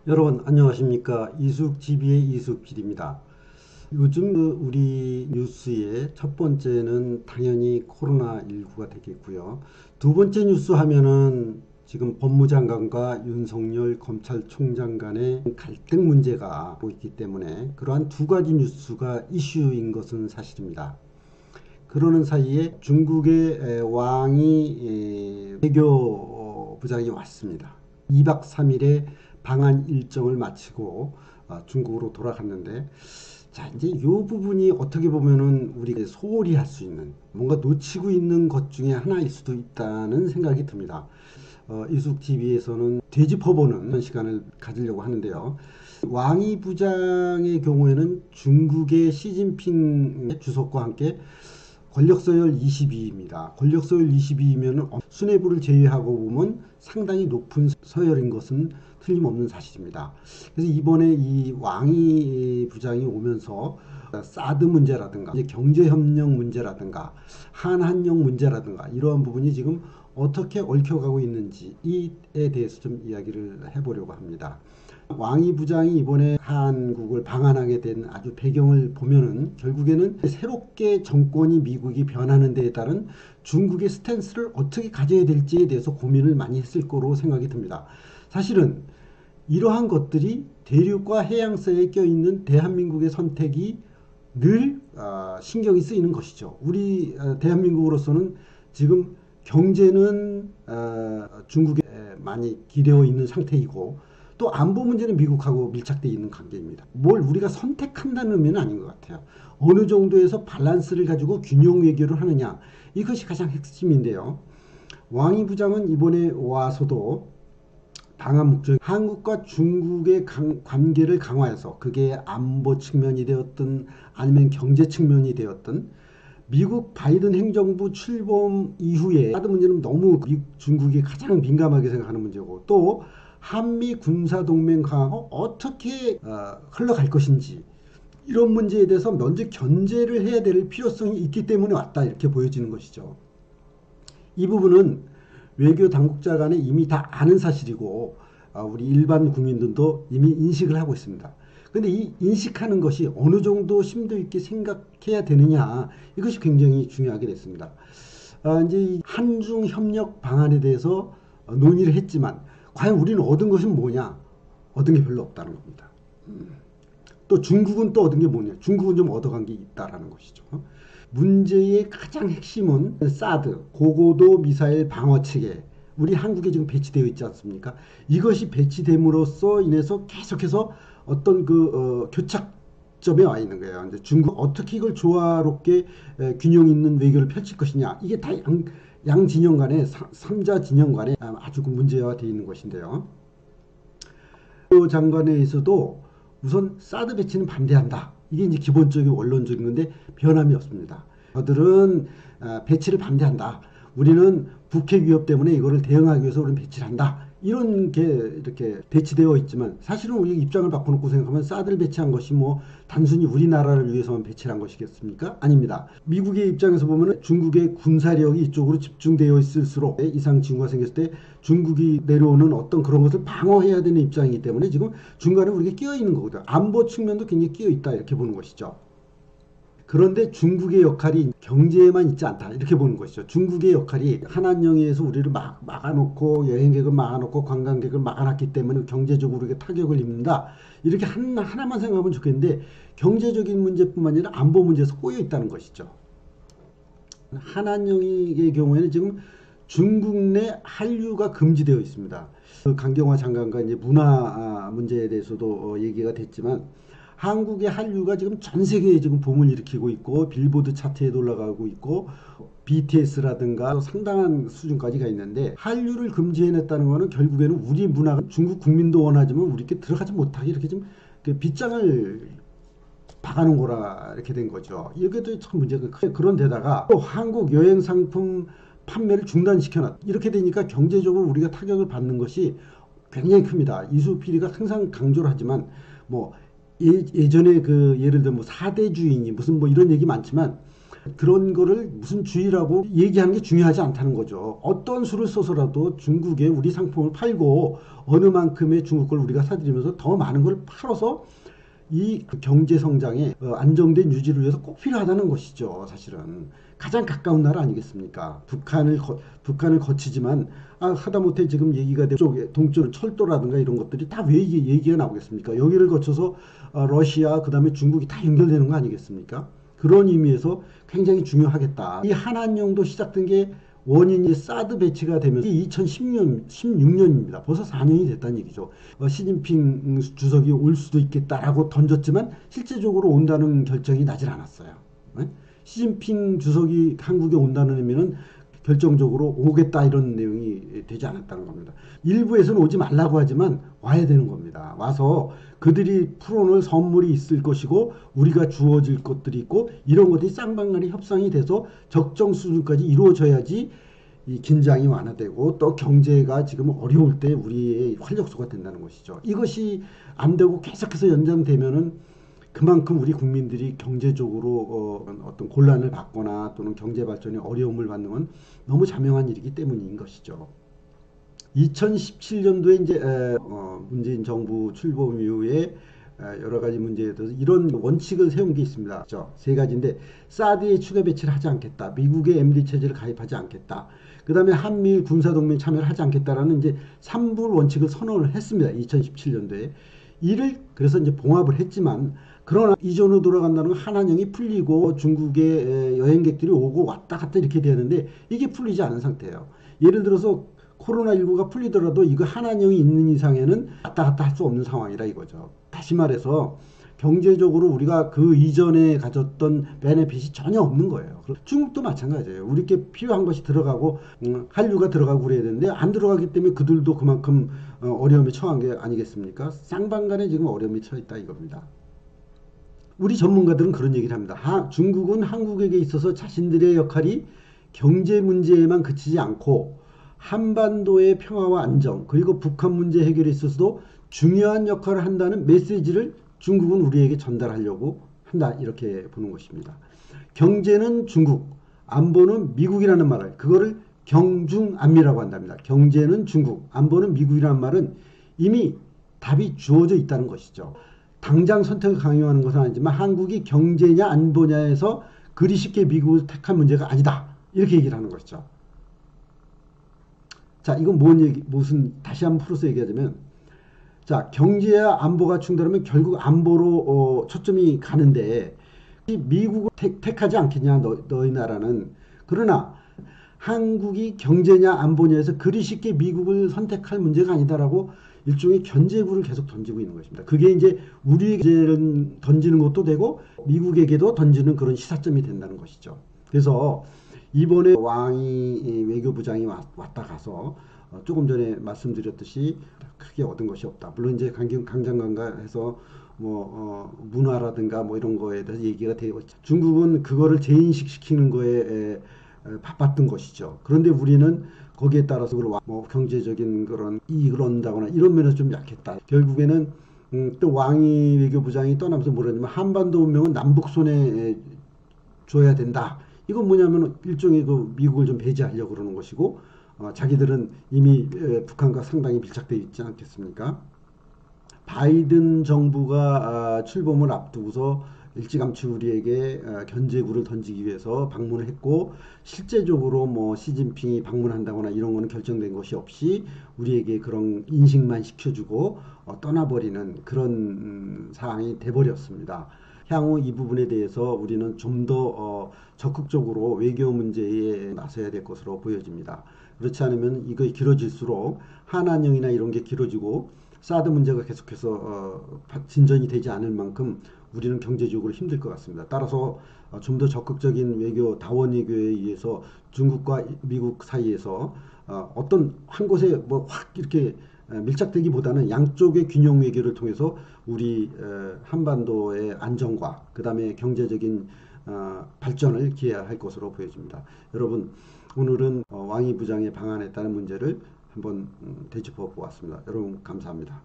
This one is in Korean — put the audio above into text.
여러분 안녕하십니까. 이숙TV의 이숙PD입니다. 요즘 우리 뉴스의 첫 번째는 당연히 코로나19가 되겠고요. 두 번째 뉴스 하면은 지금 법무장관과 윤석열 검찰총장 간의 갈등 문제가 있기 때문에 그러한 두 가지 뉴스가 이슈인 것은 사실입니다. 그러는 사이에 중국의 왕이 외교부장이 왔습니다. 2박 3일의 방한 일정을 마치고 중국으로 돌아갔는데, 자, 이제 이 부분이 어떻게 보면은 우리가 소홀히 할 수 있는, 뭔가 놓치고 있는 것 중에 하나일 수도 있다는 생각이 듭니다. 이숙TV에서는 되짚어보는 시간을 가지려고 하는데요. 왕이 부장의 경우에는 중국의 시진핑 주석과 함께 권력서열 22입니다. 권력서열 22이면 수뇌부를 제외하고 보면 상당히 높은 서열인 것은 틀림없는 사실입니다. 그래서 이번에 이 왕이 부장이 오면서 사드 문제라든가 경제협력 문제라든가 한한령 문제라든가 이러한 부분이 지금 어떻게 얽혀가고 있는지에 대해서 좀 이야기를 해보려고 합니다. 왕이 부장이 이번에 한국을 방한하게 된 아주 배경을 보면은 결국에는 새롭게 정권이 미국이 변하는 데에 따른 중국의 스탠스를 어떻게 가져야 될지에 대해서 고민을 많이 했을 거로 생각이 듭니다. 사실은 이러한 것들이 대륙과 해양사이에 껴있는 대한민국의 선택이 늘 신경이 쓰이는 것이죠. 우리 대한민국으로서는 지금 경제는 중국에 많이 기대어 있는 상태이고 또 안보 문제는 미국하고 밀착되어 있는 관계입니다. 뭘 우리가 선택한다는 의미는 아닌 것 같아요. 어느 정도에서 밸런스를 가지고 균형 외교를 하느냐, 이것이 가장 핵심인데요. 왕이 부장은 이번에 와서도 방한 목적 한국과 중국의 관계를 강화해서 그게 안보 측면이 되었든 아니면 경제 측면이 되었든 미국 바이든 행정부 출범 이후에 사드 문제는 너무 중국이 가장 민감하게 생각하는 문제고, 또 한미 군사동맹 강화가 어떻게 흘러갈 것인지 이런 문제에 대해서 먼저 견제를 해야 될 필요성이 있기 때문에 왔다, 이렇게 보여지는 것이죠. 이 부분은 외교 당국자 간에 이미 다 아는 사실이고 우리 일반 국민들도 이미 인식을 하고 있습니다. 근데 이 인식하는 것이 어느 정도 심도 있게 생각해야 되느냐, 이것이 굉장히 중요하게 됐습니다. 이제 한중 협력 방안에 대해서 논의를 했지만 과연 우리는 얻은 것은 뭐냐? 얻은 게 별로 없다는 겁니다. 또 중국은 또 얻은 게 뭐냐? 중국은 좀 얻어간 게 있다라는 것이죠. 문제의 가장 핵심은 사드, 고고도 미사일 방어 체계. 우리 한국에 지금 배치되어 있지 않습니까? 이것이 배치됨으로써 인해서 계속해서 어떤 교착점에 와 있는 거예요. 근데 중국 어떻게 이걸 조화롭게 균형 있는 외교를 펼칠 것이냐? 이게 다 양 진영 간에, 3자 진영 간에 아주 문제가 되어 있는 것인데요. 장관회에서도 우선 사드 배치는 반대한다. 이게 이제 기본적인 원론적인 건데 변함이 없습니다. 저들은 배치를 반대한다. 우리는 북핵 위협 때문에 이거를 대응하기 위해서 우리는 배치를 한다. 이런 게 이렇게 배치되어 있지만 사실은 우리 입장을 바꿔놓고 생각하면 사드를 배치한 것이 뭐 단순히 우리나라를 위해서만 배치한 것이겠습니까? 아닙니다. 미국의 입장에서 보면 중국의 군사력이 이쪽으로 집중되어 있을수록 이상 징후가 생겼을 때 중국이 내려오는 어떤 그런 것을 방어해야 되는 입장이기 때문에 지금 중간에 우리가 끼어 있는 거거든요. 안보 측면도 굉장히 끼어 있다, 이렇게 보는 것이죠. 그런데 중국의 역할이 경제에만 있지 않다, 이렇게 보는 것이죠. 중국의 역할이 한한령에서 우리를 막아놓고 여행객을 막아놓고 관광객을 막아놨기 때문에 경제적으로 우리가 타격을 입는다, 이렇게 하나만 생각하면 좋겠는데 경제적인 문제뿐만 아니라 안보 문제에서 꼬여 있다는 것이죠. 한한령의 경우에는 지금 중국 내 한류가 금지되어 있습니다. 강경화 장관과 이제 문화 문제에 대해서도 얘기가 됐지만 한국의 한류가 지금 전 세계에 지금 붐을 일으키고 있고 빌보드 차트에도 올라가고 있고 BTS라든가 상당한 수준까지 가 있는데, 한류를 금지해냈다는 것은 결국에는 우리 문화가 중국 국민도 원하지만 우리께 들어가지 못하게 이렇게 좀 빗장을 박아놓은 거라 이렇게 된 거죠. 이게도 참 문제가 크게. 그런데다가 또 한국 여행 상품 판매를 중단시켜놨. 이렇게 되니까 경제적으로 우리가 타격을 받는 것이 굉장히 큽니다. 이수 PD가 항상 강조를 하지만 뭐 예전에 예를 들면 뭐 4대 주인이 무슨 뭐 이런 얘기 많지만 그런 거를 무슨 주의라고 얘기하는 게 중요하지 않다는 거죠. 어떤 수를 써서라도 중국에 우리 상품을 팔고 어느 만큼의 중국 걸 우리가 사들이면서 더 많은 걸 팔아서 이 경제 성장의 안정된 유지를 위해서 꼭 필요하다는 것이죠. 사실은 가장 가까운 나라 아니겠습니까? 북한을 거치지만 하다못해 지금 얘기가 되고 동쪽 철도라든가 이런 것들이 다 왜 얘기가 나오겠습니까? 여기를 거쳐서 러시아 그다음에 중국이 다 연결되는 거 아니겠습니까? 그런 의미에서 굉장히 중요하겠다. 이 한한령도 시작된 게 원인이 사드 배치가 되면서 2010년, 16년입니다. 벌써 4년이 됐다는 얘기죠. 시진핑 주석이 올 수도 있겠다라고 던졌지만 실제적으로 온다는 결정이 나질 않았어요. 시진핑 주석이 한국에 온다는 의미는 결정적으로 오겠다 이런 내용이 되지 않았다는 겁니다. 일부에서는 오지 말라고 하지만 와야 되는 겁니다. 와서 그들이 풀어놓을 선물이 있을 것이고 우리가 주어질 것들이 있고 이런 것들이 쌍방간의 협상이 돼서 적정 수준까지 이루어져야지 이 긴장이 완화되고 또 경제가 지금 어려울 때 우리의 활력소가 된다는 것이죠. 이것이 안 되고 계속해서 연장되면은 그만큼 우리 국민들이 경제적으로 어떤 곤란을 받거나 또는 경제 발전에 어려움을 받는 건 너무 자명한 일이기 때문인 것이죠. 2017년도에 이제 문재인 정부 출범 이후에 여러 가지 문제에 대해서 이런 원칙을 세운 게 있습니다. 세 가지인데 사드에 추가 배치를 하지 않겠다. 미국의 MD 체제를 가입하지 않겠다. 그 다음에 한미일 군사동맹 참여를 하지 않겠다라는 이제 3불 원칙을 선언을 했습니다. 2017년도에. 이를 그래서 이제 봉합을 했지만 그러나 이전으로 돌아간다는 건 한한령이 풀리고 중국의 여행객들이 오고 왔다 갔다 이렇게 되는데 이게 풀리지 않은 상태예요. 예를 들어서 코로나19가 풀리더라도 이거 한한령이 있는 이상에는 왔다 갔다 할 수 없는 상황이라 이거죠. 다시 말해서 경제적으로 우리가 그 이전에 가졌던 베네핏이 전혀 없는 거예요. 중국도 마찬가지예요. 우리께 필요한 것이 들어가고 한류가 들어가고 그래야 되는데 안 들어가기 때문에 그들도 그만큼 어려움에 처한 게 아니겠습니까? 쌍방간에 지금 어려움이 처해 있다 이겁니다. 우리 전문가들은 그런 얘기를 합니다. 중국은 한국에게 있어서 자신들의 역할이 경제 문제에만 그치지 않고 한반도의 평화와 안정 그리고 북한 문제 해결에 있어서도 중요한 역할을 한다는 메시지를 중국은 우리에게 전달하려고 한다 이렇게 보는 것입니다. 경제는 중국, 안보는 미국이라는 말을 그거를 경중안미라고 한답니다. 경제는 중국, 안보는 미국이라는 말은 이미 답이 주어져 있다는 것이죠. 당장 선택을 강요하는 것은 아니지만 한국이 경제냐 안보냐에서 그리 쉽게 미국을 택한 문제가 아니다. 이렇게 얘기를 하는 것이죠. 자, 이건 무슨 다시 한번 풀어서 얘기하자면 자, 경제와 안보가 충돌하면 결국 안보로 초점이 가는데 미국을 택하지 않겠냐 너희 나라는. 그러나 한국이 경제냐 안보냐에서 그리 쉽게 미국을 선택할 문제가 아니다라고 일종의 견제구를 계속 던지고 있는 것입니다. 그게 이제 우리에게 던지는 것도 되고 미국에게도 던지는 그런 시사점이 된다는 것이죠. 그래서 이번에 왕이 외교부장이 왔다 가서 조금 전에 말씀드렸듯이 크게 얻은 것이 없다. 물론 이제 강장관과 해서 문화라든가 이런 거에 대해서 얘기가 되고 중국은 그거를 재인식시키는 거에 바빴던 것이죠. 그런데 우리는 거기에 따라서 경제적인 그런 이익을 얻는다거나 이런 면에서 좀 약했다. 결국에는 또 왕이 외교부장이 떠나면서 뭐라냐면 한반도 운명은 남북 손에 줘야 된다. 이건 뭐냐면 일종의 그 미국을 좀 배제하려고 그러는 것이고 자기들은 이미 북한과 상당히 밀착되어 있지 않겠습니까? 바이든 정부가 출범을 앞두고서 일찌감치 우리에게 견제구를 던지기 위해서 방문을 했고 실제적으로 시진핑이 방문한다거나 이런 거는 결정된 것이 없이 우리에게 그런 인식만 시켜주고 떠나버리는 그런 상황이 돼버렸습니다. 향후 이 부분에 대해서 우리는 좀 더 적극적으로 외교 문제에 나서야 될 것으로 보여집니다. 그렇지 않으면 이거 길어질수록 한한령이나 이런 게 길어지고 사드 문제가 계속해서 진전이 되지 않을 만큼 우리는 경제적으로 힘들 것 같습니다. 따라서 좀 더 적극적인 외교, 다원 외교에 의해서 중국과 미국 사이에서 어떤 한 곳에 확 이렇게 밀착되기보다는 양쪽의 균형 외교를 통해서 우리 한반도의 안정과 그 다음에 경제적인 발전을 기해야 할 것으로 보여집니다. 여러분 오늘은 왕이 부장의 방한에 따른 문제를 한번 되짚어 보았습니다. 여러분 감사합니다.